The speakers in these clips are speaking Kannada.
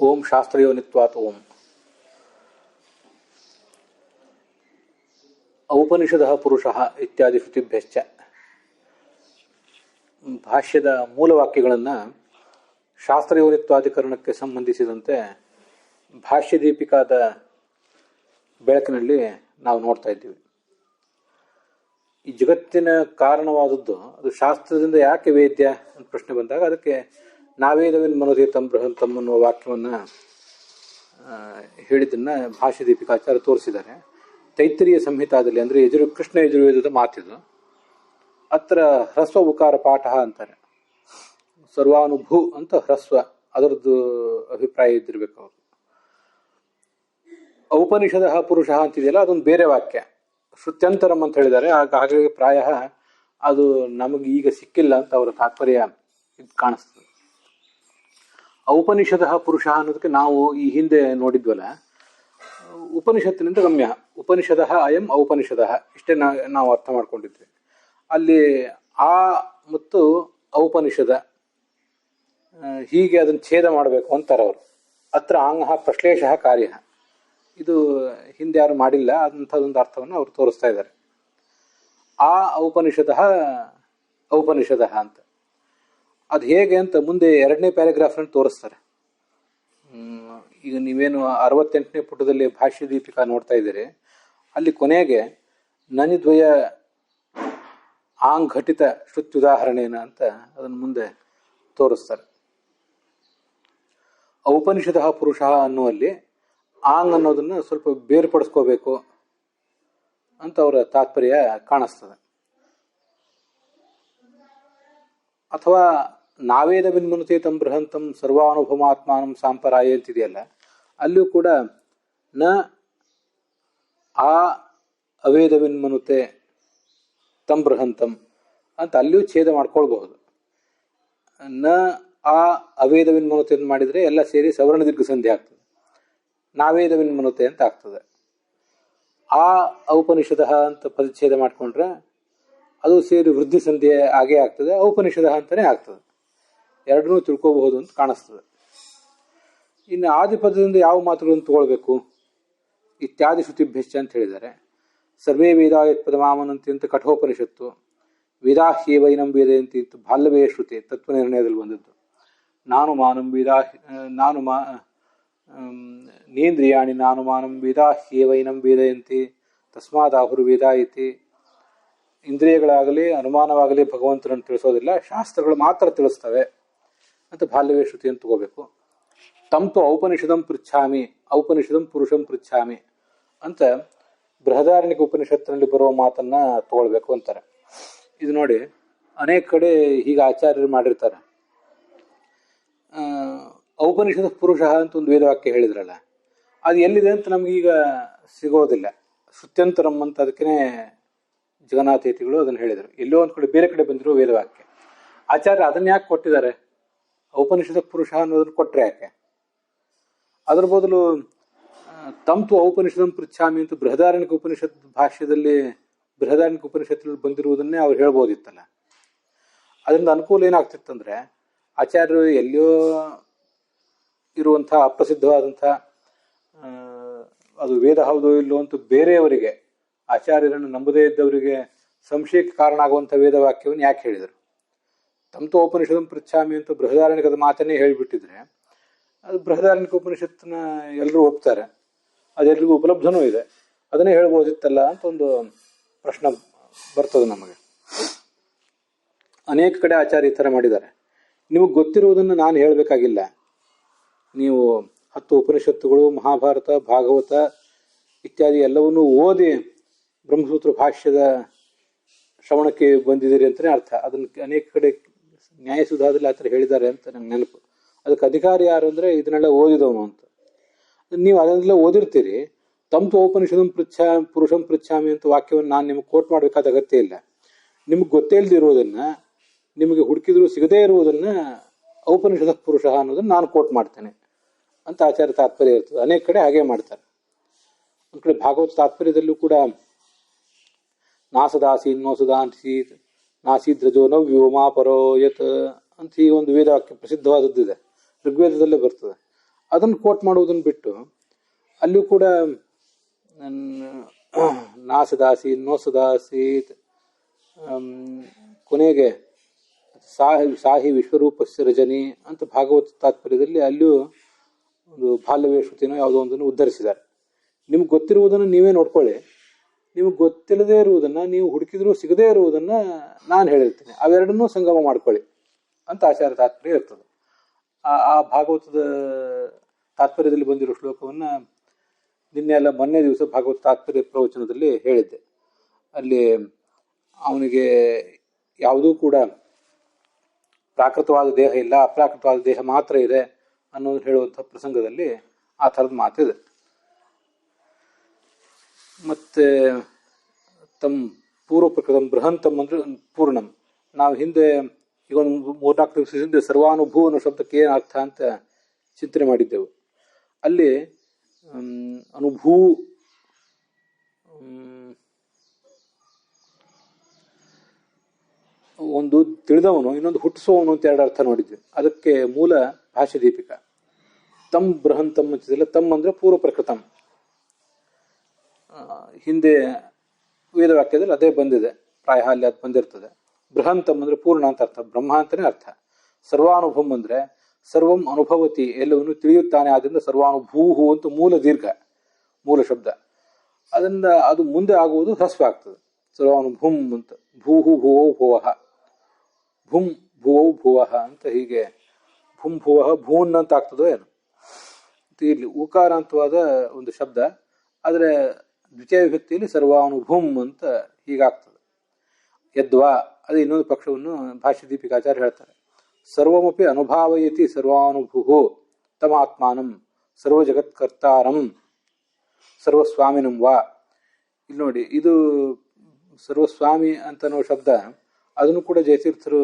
ಓಂ ಶಾಸ್ತ್ರಯೋನಿತ್ವಾತ್ ಓಂ. ಔಪನಿಷದಃ ಪುರುಷಃ ಇತ್ಯಾದಿ ಶ್ರುತಿಭ್ಯಶ್ಚ. ಭಾಷ್ಯದ ಮೂಲವಾಕ್ಯಗಳನ್ನು ಶಾಸ್ತ್ರಯೋನಿತ್ವಾಧಿಕರಣಕ್ಕೆ ಸಂಬಂಧಿಸಿದಂತೆ ಭಾಷ್ಯ ದೀಪಿಕಾದ ಬೆಳಕಿನಲ್ಲಿ ನಾವು ನೋಡ್ತಾ ಇದ್ದೀವಿ. ಈ ಜಗತ್ತಿನ ಕಾರಣವಾದದ್ದು ಅದು ಶಾಸ್ತ್ರದಿಂದ ಯಾಕೆ ವೇದ್ಯ ಅಂತ ಪ್ರಶ್ನೆ ಬಂದಾಗ ಅದಕ್ಕೆ ನಾವೇದವಿನ್ ಮನೋದೇ ತಂ ಬೃಹಂತಂ ಅನ್ನುವ ವಾಕ್ಯವನ್ನು ಹೇಳಿದ್ದನ್ನು ಭಾಷ್ಯ ದೀಪಿಕಾಚಾರ್ಯ ತೋರಿಸಿದ್ದಾರೆ. ತೈತ್ರಿಯ ಸಂಹಿತಾದಲ್ಲಿ ಅಂದರೆ ಕೃಷ್ಣ ಯಜುರ್ವೇದದ ಮಾತಿದು. ಅತ್ರ ಹ್ರಸ್ವ ಉಕಾರ ಪಾಠ ಅಂತಾರೆ. ಸರ್ವಾನುಭೂ ಅಂತ ಹ್ರಸ್ವ, ಅದರದ್ದು ಅಭಿಪ್ರಾಯ ಇದ್ದಿರ್ಬೇಕು ಅವರು. ಔಪನಿಷದಃ ಪುರುಷ ಅಂತಿದೆಯಲ್ಲ, ಅದೊಂದು ಬೇರೆ ವಾಕ್ಯ, ಶ್ರುತ್ಯಂತರಂ ಅಂತ ಹೇಳಿದ್ದಾರೆ. ಹಾಗಾಗಿ ಪ್ರಾಯ ಅದು ನಮಗೆ ಈಗ ಸಿಕ್ಕಿಲ್ಲ ಅಂತ ಅವರ ತಾತ್ಪರ್ಯ ಇದು ಕಾಣಿಸ್ತದೆ. ಔಪನಿಷದಃ ಪುರುಷ ಅನ್ನೋದಕ್ಕೆ ನಾವು ಈ ಹಿಂದೆ ನೋಡಿದ್ವಲ್ಲ, ಉಪನಿಷತ್ತಿನಿಂದ ಗಮ್ಯ. ಉಪನಿಷದಃ ಅಯಂ ಔಪನಿಷದಃ, ಇಷ್ಟೇ ನಾವು ಅರ್ಥ ಮಾಡ್ಕೊಂಡಿದ್ವಿ. ಅಲ್ಲಿ ಆ ಮತ್ತು ಔಪನಿಷದ ಹೀಗೆ ಅದನ್ನು ಛೇದ ಮಾಡಬೇಕು ಅಂತಾರೆ ಅವರು. ಅತ್ರ ಆಂಗಃ ಪ್ರಶ್ಲೇಷಃ ಕಾರ್ಯ, ಇದು ಹಿಂದೆ ಯಾರು ಮಾಡಿಲ್ಲ ಅಂಥದ್ದೊಂದು ಅರ್ಥವನ್ನು ಅವರು ತೋರಿಸ್ತಾ ಇದ್ದಾರೆ. ಆ ಔಪನಿಷದಃ ಔಪನಿಷದಃ ಅಂತ ಅದು ಹೇಗೆ ಅಂತ ಮುಂದೆ 2ನೇ ಪ್ಯಾರಾಗ್ರಾಫ್ನಲ್ಲಿ ತೋರಿಸ್ತಾರೆ. ಈಗ ನೀವೇನು 68ನೇ ಪುಟದಲ್ಲಿ ಭಾಷ್ಯ ದೀಪಿಕಾ ನೋಡ್ತಾ ಇದ್ದೀರಿ, ಅಲ್ಲಿ ಕೊನೆಗೆ ನನಿದ್ವಯ ಆಂಗ್ ಘಟಿತ ಶ್ರುತ್ಯುದಾಹರಣೆನ ಅಂತ ಅದನ್ನು ಮುಂದೆ ತೋರಿಸ್ತಾರೆ. ಔಪನಿಷದಃ ಪುರುಷ ಅನ್ನುವಲ್ಲಿ ಆಂಗ್ ಅನ್ನೋದನ್ನು ಸ್ವಲ್ಪ ಬೇರ್ಪಡಿಸ್ಕೋಬೇಕು ಅಂತ ಅವರ ತಾತ್ಪರ್ಯ ಕಾಣಿಸ್ತದೆ. ಅಥವಾ ನಾವೇದ ವಿನ್ಮನುತೆ ತಂ ಬೃಹಂತಂ ಸರ್ವಾನುಭಮಾತ್ಮಾನಂ ಸಾಂಪರಾಯ ಅಂತಿದೆಯಲ್ಲ, ಅಲ್ಲಿಯೂ ಕೂಡ ನ ಆ ಅವೇದ ವಿನ್ಮನುತೆ ತಂ ಬೃಹಂತಂ ಅಂತ ಅಲ್ಲಿಯೂ ಛೇದ ಮಾಡ್ಕೊಳ್ಬಹುದು. ನ ಆ ಅವೇದ ವಿನ್ಮನುತೆ ಅಂತ ಮಾಡಿದರೆ ಎಲ್ಲ ಸೇರಿ ಸವರ್ಣ ದೀರ್ಘ ಸಂಧಿ ಆಗ್ತದೆ, ನಾವೇದ ವಿನ್ಮನುತೆ ಅಂತ ಆಗ್ತದೆ. ಆ ಔಪನಿಷದಃ ಅಂತ ಪರಿಚ್ಛೇದ ಮಾಡಿಕೊಂಡ್ರೆ ಅದು ಸೇರಿ ವೃದ್ಧಿ ಸಂಧಿ ಆಗೇ ಆಗ್ತದೆ, ಔಪನಿಷದಃ ಅಂತಲೇ ಆಗ್ತದೆ. ಎರಡನ್ನೂ ತಿಳ್ಕೋಬಹುದು ಅಂತ ಕಾಣಿಸ್ತದೆ. ಇನ್ನು ಆದಿಪದದಿಂದ ಯಾವ ಮಾತುಗಳನ್ನು ತಗೊಳ್ಬೇಕು? ಇತ್ಯಾದಿ ಶ್ರುತಿಭ್ಯಶ್ಚ ಅಂತ ಹೇಳಿದ್ದಾರೆ. ಸರ್ವೇ ವೇದಾ ಯತ್ಪದಮಾಮನಂತಿ ಅಂತ ಕಠೋಪನಿಷತ್ತು, ವೇದಾ ಹ್ಯೇವೈನಂ ವೇದಯಂತಿ ಅಂತ ಬಾಲ್ಯವೇ ಶ್ರುತಿ ತತ್ವನಿರ್ಣಯದಲ್ಲಿ ಬಂದದ್ದು. ನಾನು ಮಾನಂ ವೇದಾ ನೇಂದ್ರಿಯಾಣಿ ನಾನು ಮಾನಂ ವೇದಾ ಹ್ಯೇವೈನಂ ವೇದಯಂತಿ ತಸ್ಮಾದಾಹುರು ವೇದ ಇತಿ. ಇಂದ್ರಿಯಗಳಾಗಲಿ ಅನುಮಾನವಾಗಲಿ ಭಗವಂತನನ್ನು ತಿಳಿಸೋದಿಲ್ಲ, ಶಾಸ್ತ್ರಗಳು ಮಾತ್ರ ತಿಳಿಸ್ತವೆ ಅಂತ ಬಾಲ್ಯವೇ ಶ್ರುತಿ ಅಂತ ತಗೋಬೇಕು. ತಂತು ಔಪನಿಷದಂ ಪೃಚ್ಛಾಮಿ ಔಪನಿಷದಂ ಪುರುಷಂ ಪೃಚ್ಛಾಮಿ ಅಂತ ಬೃಹದಾರಣ್ಯಕ ಉಪನಿಷತ್ತಿನಲ್ಲಿ ಬರುವ ಮಾತನ್ನ ತಗೊಳ್ಬೇಕು ಅಂತಾರೆ. ಇದು ನೋಡಿ, ಅನೇಕ ಕಡೆ ಹೀಗೆ ಆಚಾರ್ಯರು ಮಾಡಿರ್ತಾರೆ. ಔಪನಿಷದ ಪುರುಷ ಅಂತ ಒಂದು ವೇದವಾಕ್ಯ ಹೇಳಿದ್ರಲ್ಲ, ಅದು ಎಲ್ಲಿದೆ ಅಂತ ನಮಗೀಗ ಸಿಗೋದಿಲ್ಲ. ಶ್ರುತ್ಯಂತರಂ ಅಂತ ಅದಕ್ಕೇ ಜಗನ್ನಾಥೇತಿಗಳು ಅದನ್ನು ಹೇಳಿದರು. ಎಲ್ಲೋ ಒಂದು ಕಡೆ ಬೇರೆ ಕಡೆ ಬಂದಿರೋ ವೇದವಾಕ್ಯ. ಆಚಾರ್ಯ ಅದನ್ನ ಯಾಕೆ ಕೊಟ್ಟಿದ್ದಾರೆ? ಔಪನಿಷದ ಪುರುಷ ಅನ್ನೋದನ್ನು ಕೊಟ್ಟರೆ ಯಾಕೆ? ಅದರ ಬದಲು ತಂತು ಔಪನಿಷದಂ ಪೃಚ್ಛಾಮಿ ಅಂತ ಬೃಹದಾರಣ್ಯಕ ಉಪನಿಷತ್ ಭಾಷ್ಯದಲ್ಲಿ ಬೃಹದಾರಣ್ಯಕ ಉಪನಿಷತ್ತಲ್ಲಿ ಬಂದಿರುವುದನ್ನೇ ಅವ್ರು ಹೇಳ್ಬೋದಿತ್ತಲ್ಲ. ಅದರಿಂದ ಅನುಕೂಲ ಏನಾಗ್ತಿತ್ತಂದ್ರೆ, ಆಚಾರ್ಯರು ಎಲ್ಲಿಯೋ ಇರುವಂಥ ಅಪ್ರಸಿದ್ಧವಾದಂಥ ಅದು ವೇದ ಹೌದೋ ಇಲ್ಲೋ ಅಂತ ಬೇರೆಯವರಿಗೆ, ಆಚಾರ್ಯರನ್ನು ನಂಬದೇ ಇದ್ದವರಿಗೆ ಸಂಶಯಕ್ಕೆ ಕಾರಣ ಆಗುವಂಥ ವೇದವಾಕ್ಯವನ್ನು ಯಾಕೆ ಹೇಳಿದರು? ತಂತು ಉಪನಿಷದಂ ಪೃಚ್ಛಾಮಿ ಅಂತ ಬೃಹದಾರಣ್ಯಕದ ಮಾತನ್ನೇ ಹೇಳಿಬಿಟ್ಟಿದ್ರೆ ಅದು ಬೃಹದಾರಣ್ಯಕ ಉಪನಿಷತ್ತನ್ನ ಎಲ್ಲರೂ ಒಪ್ತಾರೆ, ಅದೆಲ್ಲರಿಗೂ ಉಪಲಬ್ಧನೂ ಇದೆ, ಅದನ್ನೇ ಹೇಳ್ಬೋದಿತ್ತಲ್ಲ ಅಂತ ಒಂದು ಪ್ರಶ್ನೆ ಬರ್ತದೆ ನಮಗೆ. ಅನೇಕ ಕಡೆ ಆಚಾರ್ಯ ಈ ಥರ ಮಾಡಿದ್ದಾರೆ. ನಿಮಗೆ ಗೊತ್ತಿರುವುದನ್ನು ನಾನು ಹೇಳಬೇಕಾಗಿಲ್ಲ. ನೀವು 10 ಉಪನಿಷತ್ತುಗಳು, ಮಹಾಭಾರತ, ಭಾಗವತ ಇತ್ಯಾದಿ ಎಲ್ಲವನ್ನೂ ಓದಿ ಬ್ರಹ್ಮಸೂತ್ರ ಭಾಷ್ಯದ ಶ್ರವಣಕ್ಕೆ ಬಂದಿದ್ದೀರಿ ಅಂತಲೇ ಅರ್ಥ. ಅದನ್ನು ಅನೇಕ ಕಡೆ ನ್ಯಾಯಸುಧಾದಲ್ಲಿ ಆ ಥರ ಹೇಳಿದ್ದಾರೆ ಅಂತ ನಂಗೆ ನೆನಪು. ಅದಕ್ಕೆ ಅಧಿಕಾರಿ ಯಾರು ಅಂದರೆ ಇದನ್ನೆಲ್ಲ ಓದಿದವನು ಅಂತ. ನೀವು ಅದನ್ನೆಲ್ಲ ಓದಿರ್ತೀರಿ. ತಂತು ಔಪನಿಷದಂ ಪುರುಷಂ ಪೃಚ್ಛಾಮಿ ಅಂತ ವಾಕ್ಯವನ್ನು ನಾನು ನಿಮಗೆ ಕೋಟ್ ಮಾಡಬೇಕಾದ ಅಗತ್ಯ ಇಲ್ಲ. ನಿಮಗೆ ಗೊತ್ತೇ ಇಲ್ಲದಿರುವುದನ್ನು, ನಿಮಗೆ ಹುಡುಕಿದ್ರು ಸಿಗದೇ ಇರುವುದನ್ನು ಔಪನಿಷದ ಪುರುಷ ಅನ್ನೋದನ್ನು ನಾನು ಕೋಟ್ ಮಾಡ್ತೇನೆ ಅಂತ ಆಚಾರ್ಯ ತಾತ್ಪರ್ಯ ಇರ್ತದೆ. ಅನೇಕ ಕಡೆ ಹಾಗೆ ಮಾಡ್ತಾರೆ. ಒಂದು ಕಡೆ ಭಾಗವತ ತಾತ್ಪರ್ಯದಲ್ಲೂ ಕೂಡ ನಾಸದಾಸೀನ್ ನೋಸದಾನ್ಸೀತ್ ನಾಸೀದ್ರಜೋ ನ ವ್ಯೋಮಾ ಪರೋ ಯತ್ ಅಂತ ಈ ಒಂದು ವೇದವಾಕ್ಯ ಪ್ರಸಿದ್ಧವಾದದ್ದಿದೆ, ಋಗ್ವೇದದಲ್ಲೇ ಬರ್ತದೆ. ಅದನ್ನು ಕೋಟ್ ಮಾಡುವುದನ್ನು ಬಿಟ್ಟು ಅಲ್ಲಿಯೂ ಕೂಡ ನಾಸದಾಸಿ ನೋಸದಾಸಿ ಕೊನೆಗೆ ಸಾಹಿ ವಿಶ್ವರೂಪಸ್ಯ ರಜನಿ ಅಂತ ಭಾಗವತ ತಾತ್ಪರ್ಯದಲ್ಲಿ ಅಲ್ಲಿಯೂ ಒಂದು ಬಾಲ್ಯವೇ ಶ್ರುತಿನೋ ಯಾವುದೋ ಒಂದನ್ನು ಉದ್ಧರಿಸಿದ್ದಾರೆ. ನಿಮ್ಗೆ ಗೊತ್ತಿರುವುದನ್ನು ನೀವೇ ನೋಡ್ಕೊಳ್ಳಿ, ನಿಮ್ಗೆ ಗೊತ್ತಿಲ್ಲದೇ ಇರುವುದನ್ನು ನೀವು ಹುಡುಕಿದ್ರೂ ಸಿಗದೇ ಇರುವುದನ್ನು ನಾನು ಹೇಳಿರ್ತೀನಿ, ಅವೆರಡನ್ನೂ ಸಂಗಮ ಮಾಡ್ಕೊಳ್ಳಿ ಅಂತ ಆಚಾರ್ಯ ತಾತ್ಪರ್ಯ ಇರ್ತದೆ. ಆ ಭಾಗವತದ ತಾತ್ಪರ್ಯದಲ್ಲಿ ಬಂದಿರೋ ಶ್ಲೋಕವನ್ನು ಮೊನ್ನೆ ದಿವಸ ಭಾಗವತ ತಾತ್ಪರ್ಯ ಪ್ರವಚನದಲ್ಲಿ ಹೇಳಿದ್ದೆ. ಅಲ್ಲಿ ಅವನಿಗೆ ಯಾವುದೂ ಕೂಡ ಪ್ರಾಕೃತವಾದ ದೇಹ ಇಲ್ಲ, ಅಪ್ರಾಕೃತವಾದ ದೇಹ ಮಾತ್ರ ಇದೆ ಅನ್ನೋದು ಹೇಳುವಂಥ ಪ್ರಸಂಗದಲ್ಲಿ ಆ ಥರದ ಮಾತಿದೆ. ಮತ್ತೆ ತಮ್ಮ ಪೂರ್ವ ಪ್ರಕೃತಂ ಬೃಹಂತಂ ಅಂದ್ರೆ ಪೂರ್ಣಂ. ನಾವು ಹಿಂದೆ ಈಗ ಒಂದು 3-4 ದಿವಸ ಹಿಂದೆ ಸರ್ವಾನುಭೂ ಅನ್ನೋ ಶಬ್ದಕ್ಕೆ ಏನು ಅರ್ಥ ಅಂತ ಚಿಂತನೆ ಮಾಡಿದ್ದೆವು. ಅಲ್ಲಿ ಅನುಭೂ ಒಂದು ತಿಳಿದವನು, ಇನ್ನೊಂದು ಹುಟ್ಟಿಸುವವನು ಅಂತ 2 ಅರ್ಥ ನೋಡಿದ್ವಿ. ಅದಕ್ಕೆ ಮೂಲ ಭಾಷ್ಯ ದೀಪಿಕಾ. ತಮ್ ಬೃಹಂತಂ ಅಂತಿದೆಯಲ್ಲ, ತಮ್ ಅಂದ್ರೆ ಪೂರ್ವ ಪ್ರಕೃತಂ. ಹಿಂದೆ ವೇದವಾಕ್ಯದಲ್ಲಿ ಅದೇ ಬಂದಿದೆ, ಪ್ರಾಯ ಅಲ್ಲಿ ಅದು ಬಂದಿರ್ತದೆ. ಬೃಹಂತಂ ಅಂದ್ರೆ ಪೂರ್ಣ ಅಂತ ಅರ್ಥ, ಬ್ರಹ್ಮ ಅಂತಲೇ ಅರ್ಥ. ಸರ್ವಾನುಭವಂ ಅಂದ್ರೆ ಸರ್ವಂ ಅನುಭವತಿ, ಎಲ್ಲವನ್ನು ತಿಳಿಯುತ್ತಾನೆ, ಆದ್ರಿಂದ ಸರ್ವಾನುಭೂಹು ಅಂತ ಮೂಲ ದೀರ್ಘ, ಮೂಲ ಶಬ್ದ. ಅದರಿಂದ ಅದು ಮುಂದೆ ಆಗುವುದು ಹ್ರಸ್ವ ಆಗ್ತದೆ, ಸರ್ವಾನುಭುಂ ಅಂತ. ಭೂಹು ಭುವೋ ಭುವಃ, ಭುಂ ಭುವೋ ಭುವಃ ಅಂತ ಹೀಗೆ ಭುಂ ಭುವಃ ಭೂನ್ ಅಂತ ಆಗ್ತದೋ ಏನು. ಇಲ್ಲಿ ಉಕಾರಾಂತವಾದ ಒಂದು ಶಬ್ದ, ಆದರೆ ದ್ವಿತೀಯ ವಿಭಕ್ತಿಯಲ್ಲಿ ಸರ್ವಾನುಭುಂ ಅಂತ ಹೀಗಾಗ್ತದೆ. ಯದ್ವಾ ಅದು ಇನ್ನೊಂದು ಪಕ್ಷವನ್ನು ಭಾಷ್ಯ ದೀಪಿಕಾಚಾರ್ಯ ಹೇಳ್ತಾರೆ. ಸರ್ವಮಪಿ ಅನುಭಾವಯತಿ ಸರ್ವಾನುಭುಃ ತಮಾತ್ಮಾನಂ ಸರ್ವಜಗತ್ಕರ್ತಾರಂ ಸರ್ವಸ್ವಾಮಿನಂ ವಾ. ಇಲ್ಲಿ ನೋಡಿ, ಇದು ಸರ್ವಸ್ವಾಮಿ ಅಂತನೋ ಶಬ್ದ, ಅದನ್ನು ಕೂಡ ಜಯತೀರ್ಥರು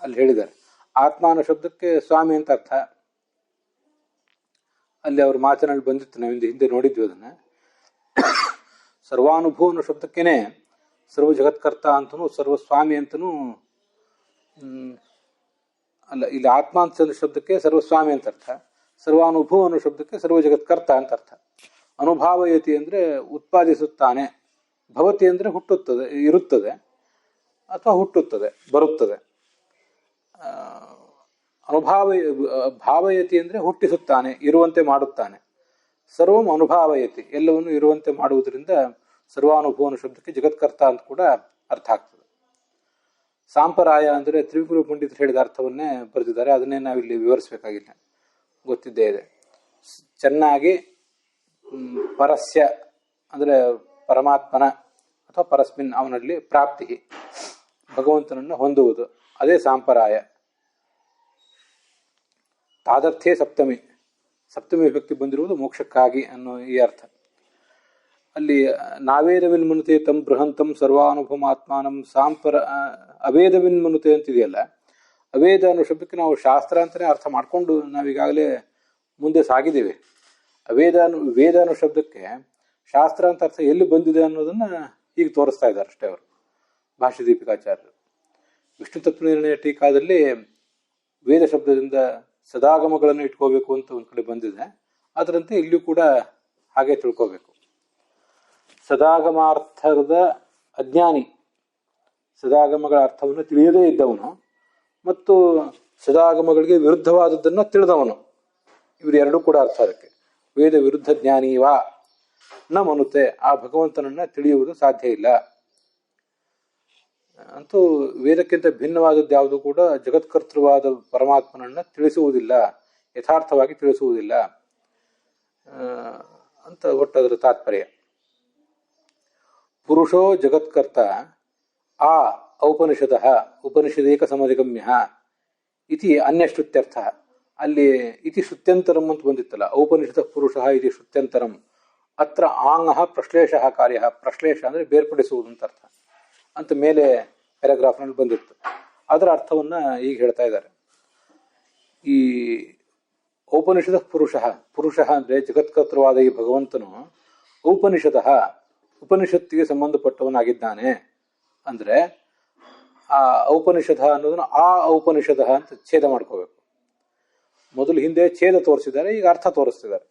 ಅಲ್ಲಿ ಹೇಳಿದ್ದಾರೆ. ಆತ್ಮ ಅನ್ನೋ ಶಬ್ದಕ್ಕೆ ಸ್ವಾಮಿ ಅಂತ ಅರ್ಥ. ಅಲ್ಲಿ ಅವ್ರ ಮಾತಿನಲ್ಲಿ ಬಂದಿತ್ತು, ನಾವು ಹಿಂದೆ ನೋಡಿದ್ವಿ ಅದನ್ನ. ಸರ್ವಾನುಭವ ಅನ್ನೋ ಶಬ್ದಕ್ಕೇನೆ ಸರ್ವ ಜಗತ್ಕರ್ತ ಅಂತನೂ ಸರ್ವಸ್ವಾಮಿ ಅಂತನೂ ಅಲ್ಲ, ಇಲ್ಲಿ ಆತ್ಮ ಅಂತ ಶಬ್ದಕ್ಕೆ ಸರ್ವಸ್ವಾಮಿ ಅಂತ ಅರ್ಥ, ಸರ್ವಾನುಭವ ಅನ್ನೋ ಶಬ್ದಕ್ಕೆ ಸರ್ವ ಜಗತ್ಕರ್ತ ಅಂತ ಅರ್ಥ. ಅನುಭಾವಯತಿ ಅಂದ್ರೆ ಉತ್ಪಾದಿಸುತ್ತಾನೆ, ಭವತಿ ಅಂದ್ರೆ ಹುಟ್ಟುತ್ತದೆ, ಇರುತ್ತದೆ ಅಥವಾ ಹುಟ್ಟುತ್ತದೆ, ಬರುತ್ತದೆ. ಭಾವಯತಿ ಅಂದ್ರೆ ಹುಟ್ಟಿಸುತ್ತಾನೆ, ಇರುವಂತೆ ಮಾಡುತ್ತಾನೆ. ಸರ್ವಂ ಅನುಭಾವಯತಿ, ಎಲ್ಲವನ್ನು ಇರುವಂತೆ ಮಾಡುವುದರಿಂದ ಸರ್ವಾನುಭವ ಅನ್ನೋ ಶಬ್ದಕ್ಕೆ ಜಗತ್ಕರ್ತ ಅಂತ ಕೂಡ ಅರ್ಥ ಆಗ್ತದೆ. ಸಾಂಪ್ರದಾಯ ಅಂದರೆ ತ್ರಿವಿಕ್ರಮ ಪಂಡಿತರು ಹೇಳಿದ ಅರ್ಥವನ್ನೇ ಬರೆದಿದ್ದಾರೆ, ಅದನ್ನೇ ನಾವಿಲ್ಲಿ ವಿವರಿಸಬೇಕಾಗಿಲ್ಲ, ಗೊತ್ತಿದ್ದೇ ಇದೆ. ಚೆನ್ನಾಗಿ ಪರಸ್ಯ ಅಂದರೆ ಪರಮಾತ್ಮನ ಅಥವಾ ಪರಸ್ಮಿನ್ ಅವನಲ್ಲಿ ಪ್ರಾಪ್ತಿ, ಭಗವಂತನನ್ನು ಹೊಂದುವುದು, ಅದೇ ಸಾಂಪ್ರದಾಯ. ತಾದರ್ಥೇ ಸಪ್ತಮಿ, ಸಪ್ತಮಿ ವಿಭಕ್ತಿ ಬಂದಿರುವುದು ಮೋಕ್ಷಕ್ಕಾಗಿ ಅನ್ನೋ ಈ ಅರ್ಥ. ಅಲ್ಲಿ ನಾವೇದವಿನ್ಮನುತೆ ತಂ ಬೃಹಂತಂ ಸರ್ವಾನುಭವಮಾತ್ಮಾನಂ ಅವೇದವಿನ್ಮನುತೆ ಅಂತಿದೆಯಲ್ಲ, ಅವೇದ ಅನ್ನೋ ಶಬ್ದಕ್ಕೆ ನಾವು ಶಾಸ್ತ್ರ ಅಂತಲೇ ಅರ್ಥ ಮಾಡಿಕೊಂಡು ನಾವೀಗಾಗಲೇ ಮುಂದೆ ಸಾಗಿದ್ದೀವಿ. ವೇದ ಅನ್ನೋ ಶಬ್ದಕ್ಕೆ ಶಾಸ್ತ್ರ ಅಂತ ಅರ್ಥ ಎಲ್ಲಿ ಬಂದಿದೆ ಅನ್ನೋದನ್ನ ಈಗ ತೋರಿಸ್ತಾ ಇದ್ದಾರೆ ಅಷ್ಟೇ ಅವರು, ಭಾಷ್ಯ ದೀಪಿಕಾಚಾರ್ಯರು. ವಿಷ್ಣು ತತ್ವ ನಿರ್ಣಯ ಟೀಕಾದಲ್ಲಿ ವೇದ ಶಬ್ದದಿಂದ ಸದಾಗಮಗಳನ್ನು ಇಟ್ಕೋಬೇಕು ಅಂತ ಒಂದು ಕಡೆ ಬಂದಿದೆ, ಅದರಂತೆ ಇಲ್ಲಿಯೂ ಕೂಡ ಹಾಗೆ ತಿಳ್ಕೋಬೇಕು. ಸದಾಗಮಾರ್ಥದ ಅಜ್ಞಾನಿ, ಸದಾಗಮಗಳ ಅರ್ಥವನ್ನು ತಿಳಿಯದೇ ಇದ್ದವನು ಮತ್ತು ಸದಾಗಮಗಳಿಗೆ ವಿರುದ್ಧವಾದದ್ದನ್ನು ತಿಳಿದವನು, ಇವರು ಎರಡೂ ಕೂಡ ಅರ್ಥ ಅದಕ್ಕೆ. ವೇದ ವಿರುದ್ಧ ಜ್ಞಾನೀವಾ ನ ಮನುತೆ, ಆ ಭಗವಂತನನ್ನ ತಿಳಿಯುವುದು ಸಾಧ್ಯ ಇಲ್ಲ. ಅಂತೂ ವೇದಕ್ಕಿಂತ ಭಿನ್ನವಾದದ್ದು ಯಾವುದು ಕೂಡ ಜಗತ್ಕರ್ತೃವಾದ ಪರಮಾತ್ಮನನ್ನ ತಿಳಿಸುವುದಿಲ್ಲ, ಯಥಾರ್ಥವಾಗಿ ತಿಳಿಸುವುದಿಲ್ಲ ಅಂತ ಒಟ್ಟದರ ತಾತ್ಪರ್ಯ. ಪುರುಷೋ ಜಗತ್ಕರ್ತ ಆ ಔಪನಿಷದಃ ಉಪನಿಷದೇಕ ಸಮಧಿಗಮ್ಯ ಇತಿ ಅನ್ಯಶ್ರುತ್ಯರ್ಥ. ಅಲ್ಲಿ ಇತಿ ಶ್ರುತ್ಯಂತರಂ ಅಂತ ಬಂದಿತ್ತಲ್ಲ, ಔಪನಿಷದ ಪುರುಷ ಇತಿ ಶ್ರುತ್ಯಂತರಂ. ಅತ್ರ ಆಂಗಃ ಪ್ರಶ್ಲೇಷ ಕಾರ್ಯ, ಪ್ರಶ್ಲೇಷ ಅಂದ್ರೆ ಬೇರ್ಪಡಿಸುವುದು ಅಂತ ಅರ್ಥ ಅಂತ ಮೇಲೆ ಪ್ಯಾರಾಗ್ರಾಫ್ನಲ್ಲಿ ಬಂದಿತ್ತು. ಅದರ ಅರ್ಥವನ್ನ ಈಗ ಹೇಳ್ತಾ ಇದ್ದಾರೆ. ಈ ಔಪನಿಷದ ಪುರುಷ ಅಂದ್ರೆ ಜಗತ್ಕರ್ತೃವಾದ ಈ ಭಗವಂತನು ಔಪನಿಷದ ಉಪನಿಷತ್ತಿಗೆ ಸಂಬಂಧಪಟ್ಟವನಾಗಿದ್ದಾನೆ. ಅಂದ್ರೆ ಆ ಔಪನಿಷದ ಅನ್ನೋದನ್ನ ಆ ಔಪನಿಷದ ಅಂತ ಛೇದ ಮಾಡ್ಕೋಬೇಕು. ಮೊದಲು ಹಿಂದೆ ಛೇದ ತೋರಿಸಿದ್ದಾರೆ, ಈಗ ಅರ್ಥ ತೋರಿಸ್ತಿದ್ದಾರೆ.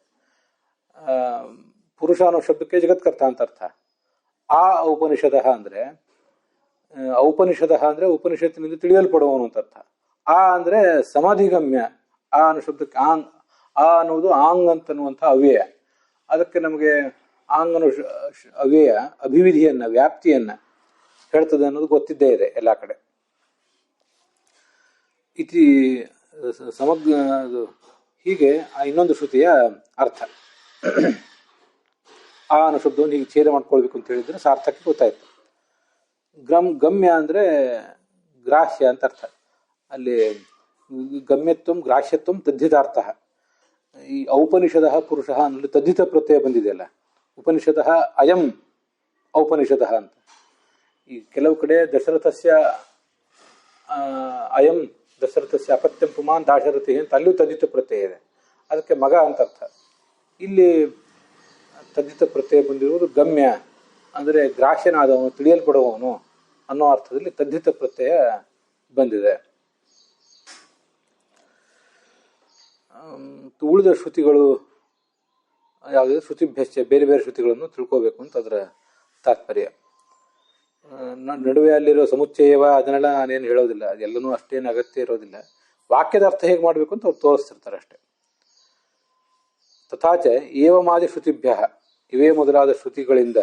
ಪುರುಷ ಅನ್ನೋ ಶಬ್ದಕ್ಕೆ ಜಗತ್ಕರ್ತ ಅಂತ ಅರ್ಥ. ಆ ಔಪನಿಷದ ಅಂದರೆ ಔಪನಿಷದ ಅಂದರೆ ಉಪನಿಷತ್ತಿನಿಂದ ತಿಳಿಯಲ್ಪಡುವವನು ಅಂತ ಅರ್ಥ. ಆ ಅಂದರೆ ಸಮಾಧಿಗಮ್ಯ. ಆ ಅನ್ನೋ ಶಬ್ದಕ್ಕೆ ಆಂಗ್, ಆ ಅನ್ನುವುದು ಆಂಗ್ ಅಂತನ್ನುವಂಥ ಅವ್ಯಯ. ಅದಕ್ಕೆ ನಮಗೆ ಆಂಗ್ ಅನ್ನೋ ಅವ್ಯಯ ಅಭಿವಿಧಿಯನ್ನ, ವ್ಯಾಪ್ತಿಯನ್ನ ಹೇಳ್ತದೆ ಅನ್ನೋದು ಗೊತ್ತಿದ್ದೇ ಇದೆ ಎಲ್ಲ ಕಡೆ. ಇತಿ ಸಮಗ್ರ ಹೀಗೆ ಇನ್ನೊಂದು ಶ್ರುತಿಯ ಅರ್ಥ. ಆ ಅನ್ನೋ ಶಬ್ದವನ್ನು ಹೀಗೆ ಛೇದ ಮಾಡ್ಕೊಳ್ಬೇಕು ಅಂತ ಹೇಳಿದ್ರೆ ಸಾರ್ಥಕ್ಕೆ ಗೊತ್ತಾಯ್ತು. ಗಮ್ಯ ಅಂದರೆ ಗ್ರಾಹ್ಯ ಅಂತ ಅರ್ಥ. ಅಲ್ಲಿ ಗಮ್ಯತ್ವಂ ಗ್ರಾಹ್ಯತ್ವಂ ತದ್ಧಿತಾರ್ಥ. ಈ ಔಪನಿಷದ ಪುರುಷ ಅನ್ನೋದು ತದ್ಧಿತ ಪ್ರತ್ಯಯ ಬಂದಿದೆಯಲ್ಲ, ಉಪನಿಷದ ಅಯಂ ಔಪನಿಷದ ಅಂತ. ಈ ಕೆಲವು ಕಡೆ ದಶರಥಸ್ಯ ಅಯಂ ದಶರಥಸ್ಯ ಅಪತ್ಯಂ ಪುಮಾನ್ ದಾಶರಥಿ ಅಂತ ಅಲ್ಲಿಯೂ ತದ್ಧಿತ ಪ್ರತ್ಯಯ ಇದೆ, ಅದಕ್ಕೆ ಮಗ ಅಂತ ಅರ್ಥ. ಇಲ್ಲಿ ತದ್ಧಿತ ಪ್ರತ್ಯಯ ಬಂದಿರುವುದು ಗಮ್ಯ ಅಂದರೆ ಗ್ರಾಹ್ಯನಾದವನು, ತಿಳಿಯಲ್ಪಡುವವನು ಅನ್ನೋ ಅರ್ಥದಲ್ಲಿ ತದ್ಧಿತ ಪ್ರತ್ಯಯ ಬಂದಿದೆ. ಉಳಿದ ಶ್ರುತಿಗಳು ಯಾವುದೇ ಶ್ರುತಿಭ್ಯಸ್ಯ, ಬೇರೆ ಬೇರೆ ಶ್ರುತಿಗಳನ್ನು ತಿಳ್ಕೋಬೇಕು ಅಂತ ಅದರ ತಾತ್ಪರ್ಯ. ನಡುವೆ ಅಲ್ಲಿರೋ ಸಮುಚ್ಚಯವ ಅದನ್ನೆಲ್ಲ ನಾನೇನು ಹೇಳೋದಿಲ್ಲ, ಅದೆಲ್ಲನೂ ಅಷ್ಟೇನು ಅಗತ್ಯ ಇರೋದಿಲ್ಲ. ವಾಕ್ಯದ ಅರ್ಥ ಹೇಗೆ ಮಾಡಬೇಕು ಅಂತ ಅವ್ರು ತೋರಿಸ್ತಿರ್ತಾರೆ ಅಷ್ಟೆ. ತಥಾಚ ಏವಮಾದಿ ಶ್ರುತಿಭ್ಯ, ಇವೇ ಮೊದಲಾದ ಶ್ರುತಿಗಳಿಂದ,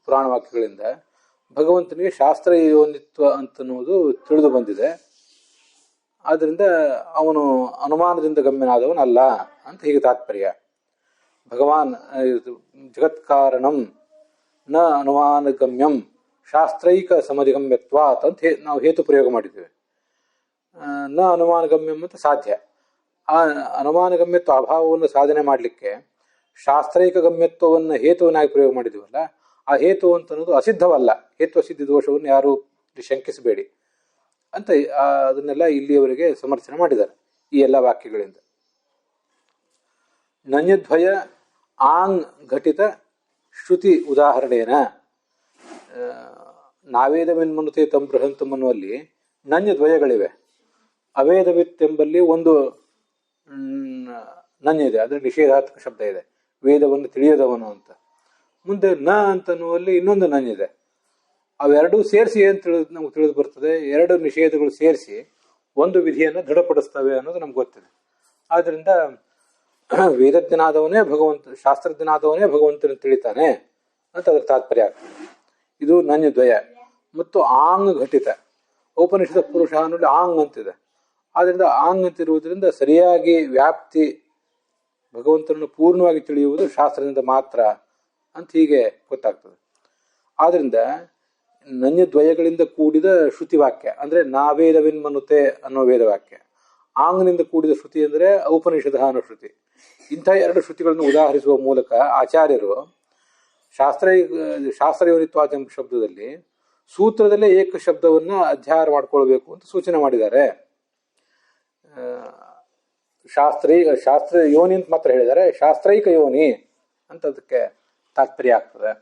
ಪುರಾಣ ವಾಕ್ಯಗಳಿಂದ ಭಗವಂತನಿಗೆ ಶಾಸ್ತ್ರ ಯೋನಿತ್ವ ಅಂತನ್ನುವುದು ತಿಳಿದು ಬಂದಿದೆ. ಆದ್ದರಿಂದ ಅವನು ಅನುಮಾನದಿಂದ ಗಮ್ಯನಾದವನಲ್ಲ ಅಂತ ಹೀಗೆ ತಾತ್ಪರ್ಯ. ಭಗವಾನ್ ಜಗತ್ಕಾರಣಂ ನ ಅನುಮಾನಗಮ್ಯಂ ಶಾಸ್ತ್ರೈಕ ಸಮಧಿಗಮ್ಯತ್ವಾತ್ ಅಂತ ನಾವು ಹೇತು ಪ್ರಯೋಗ ಮಾಡಿದ್ದೇವೆ. ನ ಅನುಮಾನಗಮ್ಯಂ ಅಂತ ಸಾಧ್ಯ. ಆ ಅನುಮಾನಗಮ್ಯತ್ವ ಅಭಾವವನ್ನು ಸಾಧನೆ ಮಾಡಲಿಕ್ಕೆ ಶಾಸ್ತ್ರೈಕ ಗಮ್ಯತ್ವವನ್ನು ಹೇತುವನ್ನಾಗಿ ಪ್ರಯೋಗ ಮಾಡಿದ್ದೀವಲ್ಲ, ಆ ಹೇತು ಅಂತ ಅನ್ನೋದು ಅಸಿದ್ಧವಲ್ಲ. ಹೇತ್ವ ಸಿದ್ಧಿ ದೋಷವನ್ನು ಯಾರು ಶಂಕಿಸಬೇಡಿ ಅಂತ ಅದನ್ನೆಲ್ಲ ಇಲ್ಲಿಯವರೆಗೆ ಸಮರ್ಥನೆ ಮಾಡಿದ್ದಾರೆ ಈ ಎಲ್ಲ ವಾಕ್ಯಗಳಿಂದ. ನನ್ಯದ್ವಯ ಆಂಗ್ ಘಟಿತ ಶ್ರುತಿ ಉದಾಹರಣೆಯನ ನಾವೇದವೆನ್ಮನುತೆ ತಂ ಬೃಹಂತಂ ಅನ್ನುವಲ್ಲಿ ನನ್ಯದ್ವಯಗಳಿವೆ. ಅವೇದವಿತ್ತೆಂಬಲ್ಲಿ ಒಂದು ನನ್ಯ ಇದೆ, ಅದರ ನಿಷೇಧಾತ್ಮಕ ಶಬ್ದ ಇದೆ, ವೇದವನ್ನು ತಿಳಿಯದವನು ಅಂತ. ಮುಂದೆ ನ ಅಂತನ್ನುವಲ್ಲಿ ಇನ್ನೊಂದು ನನ್ನಿದೆ. ಅವೆರಡೂ ಸೇರಿಸಿ ಏನು ನಮ್ಗೆ ತಿಳಿದು ಬರ್ತದೆ, ಎರಡು ನಿಷೇಧಗಳು ಸೇರಿಸಿ ಒಂದು ವಿಧಿಯನ್ನು ದೃಢಪಡಿಸ್ತವೆ ಅನ್ನೋದು ನಮ್ಗೆ ಗೊತ್ತಿದೆ. ಆದ್ದರಿಂದ ವೇದಜ್ಞನಾದವನೇ ಭಗವಂತ, ಶಾಸ್ತ್ರಜ್ಞನಾದವನೇ ಭಗವಂತನ ತಿಳಿತಾನೆ ಅಂತ ಅದರ ತಾತ್ಪರ್ಯ ಆಗ್ತದೆ. ಇದು ನನ್ಯದ್ವಯ. ಮತ್ತು ಆಂಗ್ ಘಟಿತ, ಔಪನಿಷದ ಪುರುಷ ಅನ್ನೋದು ಆಂಗ್ ಅಂತಿದೆ. ಆದ್ದರಿಂದ ಆಂಗ್ ಅಂತಿರುವುದರಿಂದ ಸರಿಯಾಗಿ ವ್ಯಾಪ್ತಿ ಭಗವಂತನನ್ನು ಪೂರ್ಣವಾಗಿ ತಿಳಿಯುವುದು ಶಾಸ್ತ್ರದಿಂದ ಮಾತ್ರ ಅಂತ ಹೀಗೆ ಗೊತ್ತಾಗ್ತದೆ. ಆದ್ದರಿಂದ ನನ್ಯದ್ವಯಗಳಿಂದ ಕೂಡಿದ ಶ್ರುತಿವಾಕ್ಯ ಅಂದರೆ ನಾವೇದವೆನ್ಮನುತೆ ಅನ್ನೋ ವೇದವಾಕ್ಯ, ಆಂಗ್ನಿಂದ ಕೂಡಿದ ಶ್ರುತಿ ಅಂದರೆ ಔಪನಿಷದ ಅನ್ನೋ ಶ್ರುತಿ. ಇಂಥ ಎರಡು ಶ್ರುತಿಗಳನ್ನು ಉದಾಹರಿಸುವ ಮೂಲಕ ಆಚಾರ್ಯರು ಶಾಸ್ತ್ರಯೋನಿತ್ವಾಚ ಶಬ್ದದಲ್ಲಿ ಸೂತ್ರದಲ್ಲೇ ಏಕ ಶಬ್ದವನ್ನು ಅಧ್ಯಾಯ ಮಾಡಿಕೊಳ್ಬೇಕು ಅಂತ ಸೂಚನೆ ಮಾಡಿದ್ದಾರೆ. ಶಾಸ್ತ್ರ ಯೋನಿ ಅಂತ ಮಾತ್ರ ಹೇಳಿದ್ದಾರೆ, ಶಾಸ್ತ್ರೈಕ ಯೋನಿ ಅಂತ ಅದಕ್ಕೆ ತಾತ್ಪರ್ಯ ಆಗ್ತದೆ.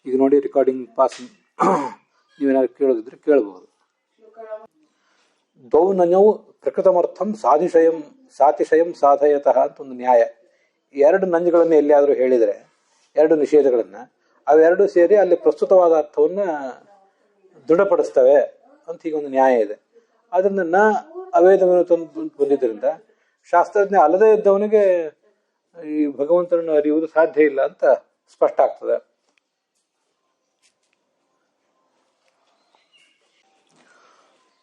ಈಗ ನೋಡಿ ರೆಕಾರ್ಡಿಂಗ್ ಪಾಸ್ ನೀವೇನಾದ್ರು ಕೇಳೋದಿದ್ರೆ ಕೇಳಬಹುದು. ದ್ವೌ ನನ್ಯೌ ಪ್ರಕೃತಮರ್ಥಂ ಸಾತಿಶಯಂ ಸಾಧಯತಃ ಅಂತ ಒಂದು ನ್ಯಾಯ. ಎರಡು ನಂಜುಗಳನ್ನು ಎಲ್ಲಿಯಾದರೂ ಹೇಳಿದರೆ, ಎರಡು ನಿಷೇಧಗಳನ್ನು, ಅವೆರಡು ಸೇರಿ ಅಲ್ಲಿ ಪ್ರಸ್ತುತವಾದ ಅರ್ಥವನ್ನು ದೃಢಪಡಿಸ್ತವೆ ಅಂತ ಹೀಗೊಂದು ನ್ಯಾಯ ಇದೆ. ಅದರಿಂದ ನ ಅವೇದವನ್ನು ಬಂದಿದ್ದರಿಂದ ಶಾಸ್ತ್ರಜ್ಞ ಅಲ್ಲದೇ ಇದ್ದವನಿಗೆ ಈ ಭಗವಂತನನ್ನು ಅರಿಯುವುದು ಸಾಧ್ಯ ಇಲ್ಲ ಅಂತ ಸ್ಪಷ್ಟ ಆಗ್ತದೆ.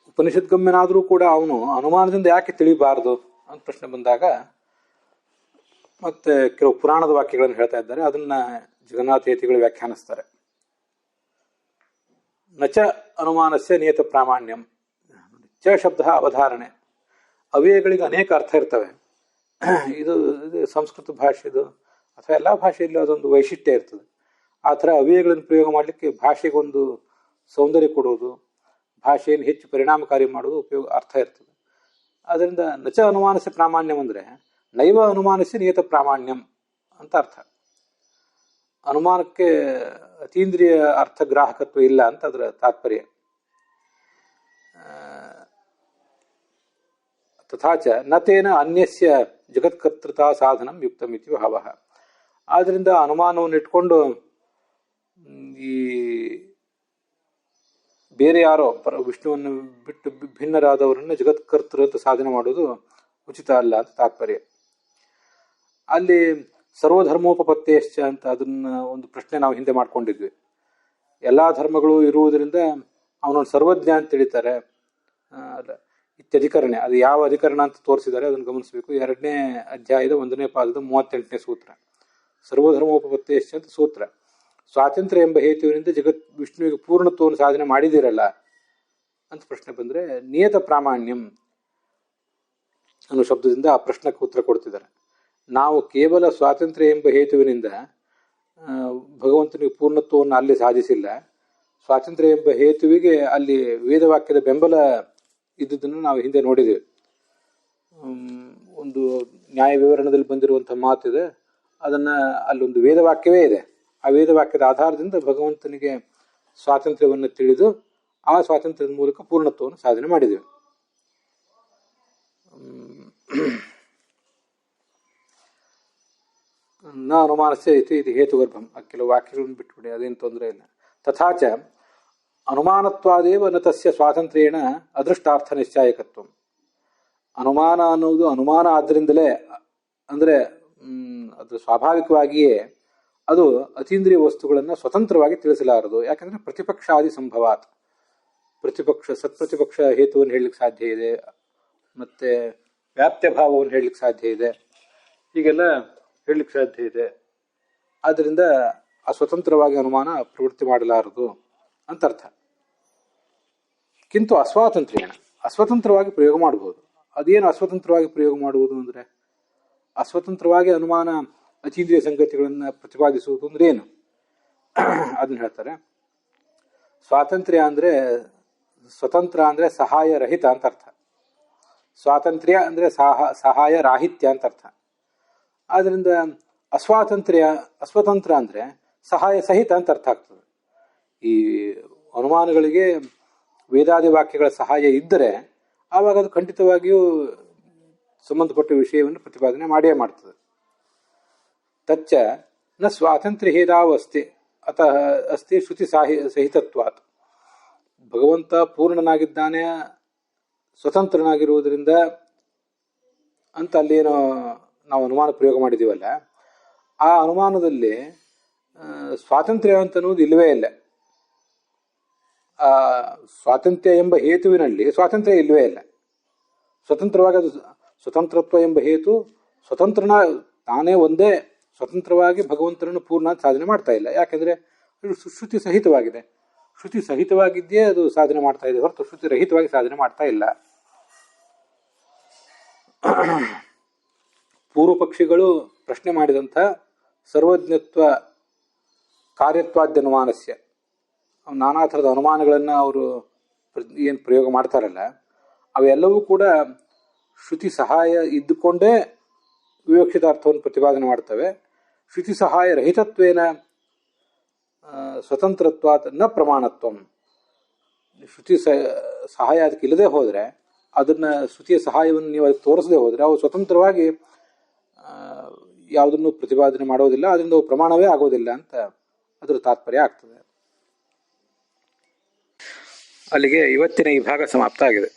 ಉಪನಿಷದ್ಗಮ್ಯನಾದರೂ ಕೂಡ ಅವನು ಅನುಮಾನದಿಂದ ಯಾಕೆ ತಿಳಿಬಾರದು ಅಂತ ಪ್ರಶ್ನೆ ಬಂದಾಗ ಮತ್ತೆ ಕೆಲವು ಪುರಾಣದ ವಾಕ್ಯಗಳನ್ನು ಹೇಳ್ತಾ ಇದ್ದಾರೆ. ಅದನ್ನ ಜಗನ್ನಾಥೇತಿಗಳು ವ್ಯಾಖ್ಯಾನಿಸ್ತಾರೆ. ನಚ ಅನುಮಾನಸ್ಯ ನಿಯತ ಪ್ರಾಮಾಣ್ಯಂ. ಚ ಶಬ್ದ ಅವಧಾರಣೆ. ಅವ್ಯಯಗಳಿಗೆ ಅನೇಕ ಅರ್ಥ ಇರ್ತವೆ. ಇದು ಸಂಸ್ಕೃತ ಭಾಷೆದು ಅಥವಾ ಎಲ್ಲ ಭಾಷೆಯಲ್ಲೂ ಅದೊಂದು ವೈಶಿಷ್ಟ್ಯ ಇರ್ತದೆ. ಆ ಥರ ಅವ್ಯಯಗಳನ್ನು ಪ್ರಯೋಗ ಮಾಡಲಿಕ್ಕೆ ಭಾಷೆಗೊಂದು ಸೌಂದರ್ಯ ಕೊಡೋದು, ಭಾಷೆಯನ್ನು ಹೆಚ್ಚು ಪರಿಣಾಮಕಾರಿ ಮಾಡೋದು ಉಪಯೋಗ ಅರ್ಥ ಇರ್ತದೆ. ಅದರಿಂದ ನಚ ಅನುಮಾನಸ್ಯ ಪ್ರಾಮಾಣ್ಯಂ ಅಂದರೆ ನೈವ ಅನುಮಾನಸ್ಯ ನಿಯತ ಪ್ರಾಮಾಣ್ಯಂ ಅಂತ ಅರ್ಥ. ಅನುಮಾನಕ್ಕೆ ಅತೀಂದ್ರಿಯ ಅರ್ಥಗ್ರಾಹಕತ್ವ ಇಲ್ಲ ಅಂತ ಅದರ ತಾತ್ಪರ್ಯ. ತಥಾಚ ನತೇನ ಅನ್ಯಸ್ಯ ಜಗತ್ಕರ್ತೃತಾ ಸಾಧನಂ ಯುಕ್ತಮಿತಿ ಭಾವಃ. ಆದ್ದರಿಂದ ಅನುಮಾನವನ್ನು ಇಟ್ಕೊಂಡು ಈ ಬೇರೆ ಯಾರೋ ವಿಷ್ಣುವನ್ನು ಬಿಟ್ಟು ಭಿನ್ನರಾದವರನ್ನು ಜಗತ್ಕರ್ತೃ ಅಂತ ಸಾಧನೆ ಮಾಡೋದು ಉಚಿತ ಅಲ್ಲ ಅಂತ ತಾತ್ಪರ್ಯ. ಅಲ್ಲಿ ಸರ್ವಧರ್ಮೋಪಪತ್ತೇಶ್ಚ ಅಂತ ಅದನ್ನ ಒಂದು ಪ್ರಶ್ನೆ ನಾವು ಹಿಂದೆ ಮಾಡ್ಕೊಂಡಿದ್ವಿ. ಎಲ್ಲಾ ಧರ್ಮಗಳು ಇರುವುದರಿಂದ ಅವನೊಂದು ಸರ್ವಜ್ಞ ಅಂತ ತಿಳಿತಾರೆ. ಇತ್ಯಧಿಕರಣ, ಅದು ಯಾವ ಅಧಿಕರಣ ಅಂತ ತೋರಿಸಿದ್ದಾರೆ ಅದನ್ನು ಗಮನಿಸಬೇಕು. 2ನೇ ಅಧ್ಯಾಯದ 1ನೇ ಪಾದದ 38ನೇ ಸೂತ್ರ, ಸರ್ವಧರ್ಮೋಪಪತ್ತೇಶ್ಚ ಅಂತ ಸೂತ್ರ. ಸ್ವಾತಂತ್ರ್ಯ ಎಂಬ ಹೇತುವಿನಿಂದ ವಿಷ್ಣುವಿಗೆ ಪೂರ್ಣತ್ವವನ್ನು ಸಾಧನೆ ಮಾಡಿದಿರಲ್ಲ ಅಂತ ಪ್ರಶ್ನೆ ಬಂದರೆ ನಿಯತ ಪ್ರಾಮಾಣ್ಯಂ ಅನ್ನೋ ಶಬ್ದದಿಂದ ಆ ಪ್ರಶ್ನೆಗೆ ಉತ್ತರ ಕೊಡ್ತಿದ್ದಾರೆ. ನಾವು ಕೇವಲ ಸ್ವಾತಂತ್ರ್ಯ ಎಂಬ ಹೇತುವಿನಿಂದ ಭಗವಂತನಿಗೆ ಪೂರ್ಣತ್ವವನ್ನು ಅಲ್ಲಿ ಸಾಧಿಸಿಲ್ಲ. ಸ್ವಾತಂತ್ರ್ಯ ಎಂಬ ಹೇತುವಿಗೆ ಅಲ್ಲಿ ವೇದವಾಕ್ಯದ ಬೆಂಬಲ ಇದ್ದುದನ್ನು ನಾವು ಹಿಂದೆ ನೋಡಿದ್ದೇವೆ. ಒಂದು ನ್ಯಾಯ ವಿವರಣದಲ್ಲಿ ಬಂದಿರುವಂಥ ಮಾತಿದೆ, ಅದನ್ನು ಅಲ್ಲೊಂದು ವೇದವಾಕ್ಯವೇ ಇದೆ. ಆ ವೇದವಾಕ್ಯದ ಆಧಾರದಿಂದ ಭಗವಂತನಿಗೆ ಸ್ವಾತಂತ್ರ್ಯವನ್ನು ತಿಳಿದು ಆ ಸ್ವಾತಂತ್ರ್ಯದ ಮೂಲಕ ಪೂರ್ಣತ್ವವನ್ನು ಸಾಧನೆ ಮಾಡಿದ್ದೇವೆ. ನ ಅನುಮಾನಸ್ಯ ಇದು ಹೇತುಗರ್ಭಂ. ಕೆಲವು ವಾಕ್ಯಗಳನ್ನು ಬಿಟ್ಬಿಡಿ, ಅದೇನು ತೊಂದರೆ ಇಲ್ಲ. ತಥಾಚ ಅನುಮಾನತ್ವಾದೇವ ನ ತಸ್ಯ ಸ್ವಾತಂತ್ರ್ಯೇಣ ಅದೃಷ್ಟಾರ್ಥ ನಿಶ್ಚಾಯಕತ್ವ. ಅನುಮಾನ ಅನ್ನೋದು ಅನುಮಾನ ಆದ್ದರಿಂದಲೇ, ಅಂದರೆ ಅದು ಸ್ವಾಭಾವಿಕವಾಗಿಯೇ ಅದು ಅತೀಂದ್ರಿಯ ವಸ್ತುಗಳನ್ನು ಸ್ವತಂತ್ರವಾಗಿ ತಿಳಿಸಲಾರದು. ಯಾಕಂದರೆ ಪ್ರತಿಪಕ್ಷಾದಿ ಸಂಭವಾತ್, ಸತ್ಪ್ರತಿಪಕ್ಷ ಹೇತುವನ್ನು ಹೇಳಲಿಕ್ಕೆ ಸಾಧ್ಯ ಇದೆ, ಮತ್ತೆ ವ್ಯಾಪ್ತ್ಯ ಭಾವವನ್ನು ಹೇಳಲಿಕ್ಕೆ ಸಾಧ್ಯ ಇದೆ, ಹೀಗೆಲ್ಲ ಹೇಳಲಿಕ್ಕೆ ಸಾಧ್ಯ ಇದೆ. ಆದ್ದರಿಂದ ಅಸ್ವತಂತ್ರವಾಗಿ ಅನುಮಾನ ಪ್ರವೃತ್ತಿ ಮಾಡಲಾರದು ಅಂತ ಅರ್ಥ. ಕಿಂತು ಅಸ್ವಾತಂತ್ರ್ಯೇಣ, ಅಸ್ವತಂತ್ರವಾಗಿ ಪ್ರಯೋಗ ಮಾಡಬಹುದು. ಅದೇನು ಅಸ್ವತಂತ್ರವಾಗಿ ಪ್ರಯೋಗ ಮಾಡುವುದು ಅಂದರೆ, ಅಸ್ವತಂತ್ರವಾಗಿ ಅನುಮಾನ ಅತೀಂದ್ರಿಯ ಸಂಗತಿಗಳನ್ನು ಪ್ರತಿಪಾದಿಸುವುದು ಅಂದ್ರೆ ಏನು ಅದನ್ನ ಹೇಳ್ತಾರೆ. ಸ್ವಾತಂತ್ರ್ಯ ಅಂದರೆ, ಸ್ವತಂತ್ರ ಅಂದರೆ ಸಹಾಯ ರಹಿತ ಅಂತ ಅರ್ಥ. ಸ್ವಾತಂತ್ರ್ಯ ಅಂದರೆ ಸಹಾಯ ರಾಹಿತ್ಯ ಅಂತ ಅರ್ಥ. ಆದ್ದರಿಂದ ಅಸ್ವತಂತ್ರ ಅಂದರೆ ಸಹಾಯ ಸಹಿತ ಅಂತ ಅರ್ಥ ಆಗ್ತದೆ. ಈ ಅನುಮಾನಗಳಿಗೆ ವೇದಾದಿ ವಾಕ್ಯಗಳ ಸಹಾಯ ಇದ್ದರೆ ಆವಾಗ ಅದು ಖಂಡಿತವಾಗಿಯೂ ಸಂಬಂಧಪಟ್ಟ ವಿಷಯವನ್ನು ಪ್ರತಿಪಾದನೆ ಮಾಡೇ ಮಾಡ್ತದೆ. ತಚ್ಚ ನ ಸ್ವಾತಂತ್ರ್ಯ ಹೇದಾವ್ ಅಸ್ತಿ ಶ್ರುತಿ ಸಹಿತತ್ವಾತ್. ಭಗವಂತ ಪೂರ್ಣನಾಗಿದ್ದಾನೆ, ಸ್ವತಂತ್ರನಾಗಿರುವುದರಿಂದ ಅಂತ ಅಲ್ಲೇನೋ ನಾವು ಅನುಮಾನ ಪ್ರಯೋಗ ಮಾಡಿದ್ದೀವಲ್ಲ, ಆ ಅನುಮಾನದಲ್ಲಿ ಸ್ವಾತಂತ್ರ್ಯ ಅಂತ ಅನ್ನೋದು ಇಲ್ಲವೇ ಇಲ್ಲ. ಆ ಸ್ವಾತಂತ್ರ್ಯ ಎಂಬ ಹೇತುವಿನಲ್ಲಿ ಸ್ವಾತಂತ್ರ್ಯ ಇಲ್ಲವೇ ಇಲ್ಲ. ಸ್ವತಂತ್ರವಾಗಿ ಅದು ಸ್ವತಂತ್ರತ್ವ ಎಂಬ ಹೇತು ಸ್ವತಂತ್ರನ ತಾನೇ ಒಂದೇ ಸ್ವತಂತ್ರವಾಗಿ ಭಗವಂತನನ್ನು ಪೂರ್ಣ ಸಾಧನೆ ಮಾಡ್ತಾ ಇಲ್ಲ. ಯಾಕೆಂದರೆ ಅದು ಶ್ರುತಿ ಸಹಿತವಾಗಿದೆ. ಶ್ರುತಿ ಸಹಿತವಾಗಿದ್ದೇ ಅದು ಸಾಧನೆ ಮಾಡ್ತಾ ಇದೆ ಹೊರತು ಶ್ರುತಿ ರಹಿತವಾಗಿ ಸಾಧನೆ ಮಾಡ್ತಾ ಇಲ್ಲ. ಪೂರ್ವ ಪಕ್ಷಿಗಳು ಪ್ರಶ್ನೆ ಮಾಡಿದಂಥ ಸರ್ವಜ್ಞತ್ವ ಕಾರ್ಯತ್ವಾದ್ಯನುಮಾನಸ್ಯ, ನಾನಾ ಥರದ ಅನುಮಾನಗಳನ್ನು ಅವರು ಏನು ಪ್ರಯೋಗ ಮಾಡ್ತಾರಲ್ಲ, ಅವೆಲ್ಲವೂ ಕೂಡ ಶ್ರುತಿ ಸಹಾಯ ಇದ್ದುಕೊಂಡೇ ವಿವಕ್ಷಿತಾರ್ಥವನ್ನು ಪ್ರತಿಪಾದನೆ ಮಾಡ್ತವೆ. ಶ್ರುತಿ ಸಹಾಯ ರಹಿತತ್ವೇನ ಸ್ವತಂತ್ರತ್ವಾತ್ ನ ಪ್ರಮಾಣತ್ವಂ. ಶ್ರುತಿ ಸಹಾಯ ಅದಕ್ಕೆ ಇಲ್ಲದೆ ಹೋದರೆ, ಅದನ್ನು ಶ್ರುತಿಯ ಸಹಾಯವನ್ನು ನೀವು ಅದಕ್ಕೆ ತೋರಿಸದೆ ಹೋದರೆ ಅವು ಸ್ವತಂತ್ರವಾಗಿ ಯಾವುದನ್ನು ಪ್ರತಿಪಾದನೆ ಮಾಡೋದಿಲ್ಲ, ಅದರಿಂದ ಅವು ಪ್ರಮಾಣವೇ ಆಗೋದಿಲ್ಲ ಅಂತ ಅದರ ತಾತ್ಪರ್ಯ ಆಗ್ತದೆ. ಅಲ್ಲಿಗೆ ಇವತ್ತಿನ ಈ ಭಾಗ ಸಮಾಪ್ತ ಆಗಿದೆ.